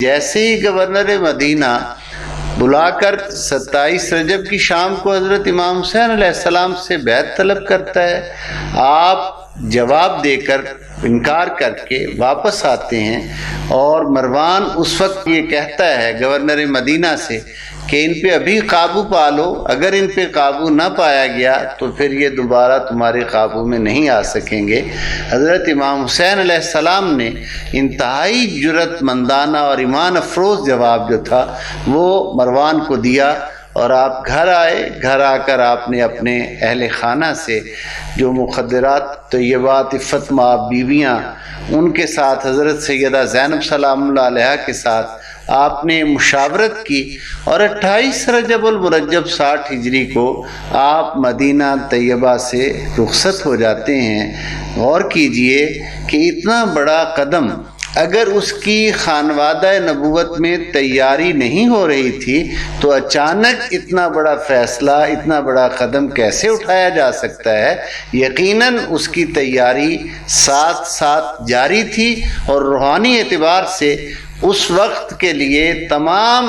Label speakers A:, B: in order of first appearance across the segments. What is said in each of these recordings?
A: جیسے ہی گورنر مدینہ بلا کر 27 رجب کی شام کو حضرت امام حسین علیہ السلام سے بیعت طلب کرتا ہے، آپ جواب دے کر انکار کر کے واپس آتے ہیں، اور مروان اس وقت یہ کہتا ہے گورنر مدینہ سے کہ ان پہ ابھی قابو پا لو، اگر ان پہ قابو نہ پایا گیا تو پھر یہ دوبارہ تمہارے قابو میں نہیں آ سکیں گے۔ حضرت امام حسین علیہ السلام نے انتہائی جرأت مندانہ اور ایمان افروز جواب جو تھا وہ مروان کو دیا، اور آپ گھر آئے۔ گھر آ کر آپ نے اپنے اہل خانہ سے جو مخدرات طیبات عفت مآب بیویاں ان کے ساتھ حضرت سیدہ زینب سلام اللہ علیہا کے ساتھ آپ نے مشاورت کی، اور 28 رجب المرجب 60 ہجری کو آپ مدینہ طیبہ سے رخصت ہو جاتے ہیں۔ غور کیجئے کہ اتنا بڑا قدم اگر اس کی خانوادہ نبوت میں تیاری نہیں ہو رہی تھی تو اچانک اتنا بڑا فیصلہ، اتنا بڑا قدم کیسے اٹھایا جا سکتا ہے؟ یقیناً اس کی تیاری ساتھ ساتھ جاری تھی، اور روحانی اعتبار سے اس وقت کے لیے تمام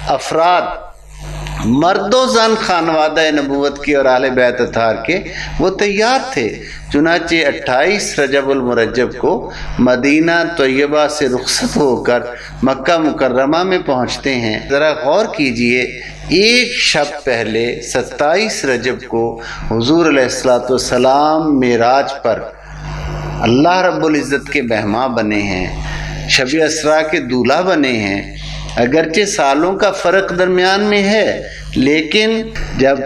A: افراد مرد و زن خانوادہ نبوت کی اور اہل بیت اطہار کے وہ تیار تھے۔ چنانچہ 28 رجب المرجب کو مدینہ طیبہ سے رخصت ہو کر مکہ مکرمہ میں پہنچتے ہیں۔ ذرا غور کیجئے، ایک شب پہلے 27 رجب کو حضور علیہ السلام معراج پر اللہ رب العزت کے مہمان بنے ہیں، شب اسراء کے دولہا بنے ہیں۔ اگرچہ سالوں کا فرق درمیان میں ہے، لیکن جب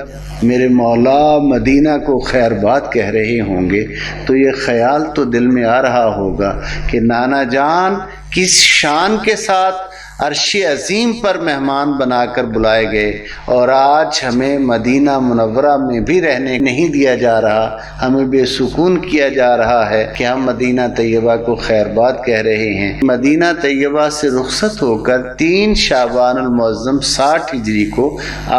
A: میرے مولا مدینہ کو خیر بات کہہ رہے ہوں گے تو یہ خیال تو دل میں آ رہا ہوگا کہ نانا جان کس شان کے ساتھ عرش عظیم پر مہمان بنا کر بلائے گئے، اور آج ہمیں مدینہ منورہ میں بھی رہنے نہیں دیا جا رہا، ہمیں بے سکون کیا جا رہا ہے کہ ہم مدینہ طیبہ کو خیر بات کہہ رہے ہیں۔ مدینہ طیبہ سے رخصت ہو کر 3 شعبان المعظم 60 ہجری کو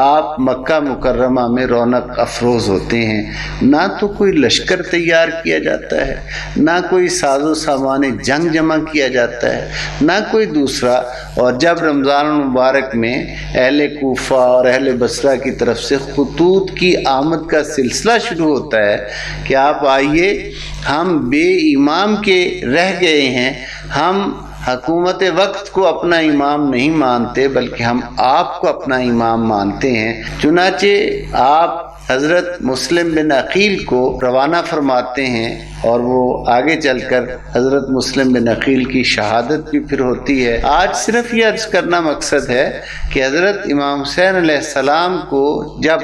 A: آپ مکہ مکرمہ میں رونق افروز ہوتے ہیں۔ نہ تو کوئی لشکر تیار کیا جاتا ہے، نہ کوئی ساز و سامان جنگ جمع کیا جاتا ہے، نہ کوئی دوسرا۔ اور جب رمضان المبارک میں اہل کوفہ اور اہل بصرہ کی طرف سے خطوط کی آمد کا سلسلہ شروع ہوتا ہے کہ آپ آئیے، ہم بے امام کے رہ گئے ہیں، ہم حکومت وقت کو اپنا امام نہیں مانتے بلکہ ہم آپ کو اپنا امام مانتے ہیں۔ چنانچہ آپ حضرت مسلم بن عقیل کو روانہ فرماتے ہیں، اور وہ آگے چل کر حضرت مسلم بن عقیل کی شہادت بھی پھر ہوتی ہے۔ آج صرف یہ عرض کرنا مقصد ہے کہ حضرت امام حسین علیہ السلام کو جب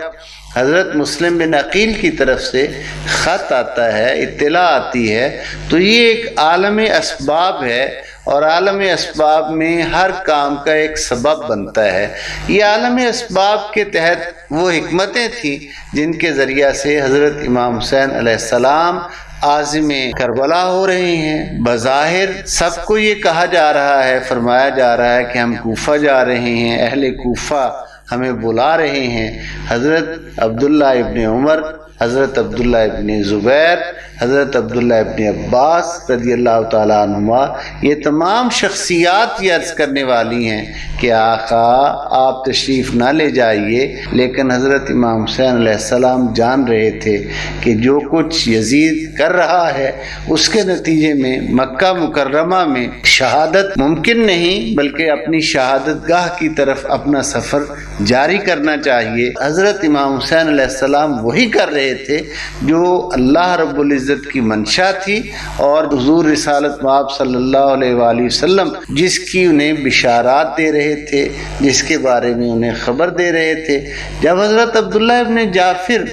A: حضرت مسلم بن عقیل کی طرف سے خط آتا ہے، اطلاع آتی ہے، تو یہ ایک عالم اسباب ہے، اور عالم اسباب میں ہر کام کا ایک سبب بنتا ہے۔ یہ عالم اسباب کے تحت وہ حکمتیں تھیں جن کے ذریعہ سے حضرت امام حسین علیہ السلام عازم کربلا ہو رہے ہیں۔ بظاہر سب کو یہ کہا جا رہا ہے، فرمایا جا رہا ہے کہ ہم کوفہ جا رہے ہیں، اہل کوفہ ہمیں بلا رہے ہیں۔ حضرت عبداللہ ابن عمر، حضرت عبداللہ ابن زبیر، حضرت عبداللہ ابن عباس رضی اللہ تعالیٰ عنہما، یہ تمام شخصیات یہ عرض کرنے والی ہیں کہ آقا آپ تشریف نہ لے جائیے، لیکن حضرت امام حسین علیہ السلام جان رہے تھے کہ جو کچھ یزید کر رہا ہے اس کے نتیجے میں مکہ مکرمہ میں شہادت ممکن نہیں، بلکہ اپنی شہادت گاہ کی طرف اپنا سفر جاری کرنا چاہیے۔ حضرت امام حسین علیہ السلام وہی کر رہے تھے جو اللہ رب العزت کی منشا تھی، اور حضور رسالت مآب صلی اللہ علیہ وآلہ وسلم جس کی انہیں بشارات دے رہے تھے، جس کے بارے میں انہیں خبر دے رہے تھے۔ جب حضرت عبداللہ ابن جعفر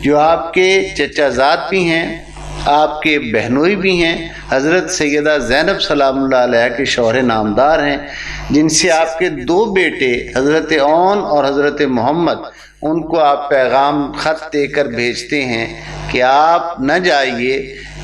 A: جو آپ کے چچا زاد بھی ہیں، آپ کے بہنوئی بھی ہیں، حضرت سیدہ زینب سلام اللہ علیہ کے شوہر نامدار ہیں، جن سے آپ کے 2 بیٹے حضرت اون اور حضرت محمد، ان کو آپ پیغام خط دے کر بھیجتے ہیں کہ آپ نہ جائیے،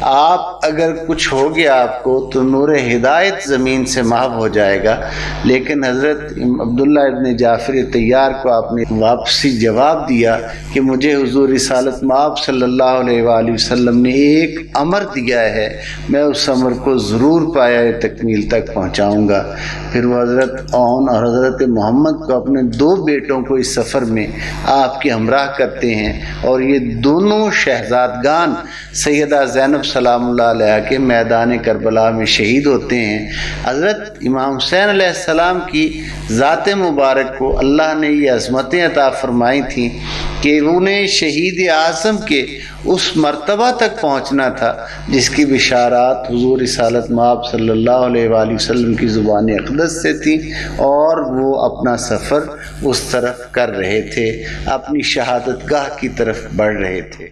A: آپ اگر کچھ ہو گیا آپ کو تو نور ہدایت زمین سے محو ہو جائے گا، لیکن حضرت عبداللہ ابن جعفر طیار کو آپ نے واپسی جواب دیا کہ مجھے حضور رسالت مآب صلی اللہ علیہ وآلہ وسلم نے ایک امر دیا ہے، میں اس امر کو ضرور پایا تکمیل تک پہنچاؤں گا۔ پھر وہ حضرت اون اور حضرت محمد کو اپنے 2 بیٹوں کو اس سفر میں آپ کے ہمراہ کرتے ہیں، اور یہ دونوں شہزادگان سیدہ زینب سلام اللہ علیہ کے میدان کربلا میں شہید ہوتے ہیں۔ حضرت امام حسین علیہ السلام کی ذات مبارک کو اللہ نے یہ عظمتیں عطا فرمائی تھیں کہ انہیں شہید اعظم کے اس مرتبہ تک پہنچنا تھا جس کی بشارات حضور رسالت مآب صلی اللہ علیہ وآلہ وسلم کی زبان اقدس سے تھی، اور وہ اپنا سفر اس طرف کر رہے تھے، اپنی شہادت گاہ کی طرف بڑھ رہے تھے۔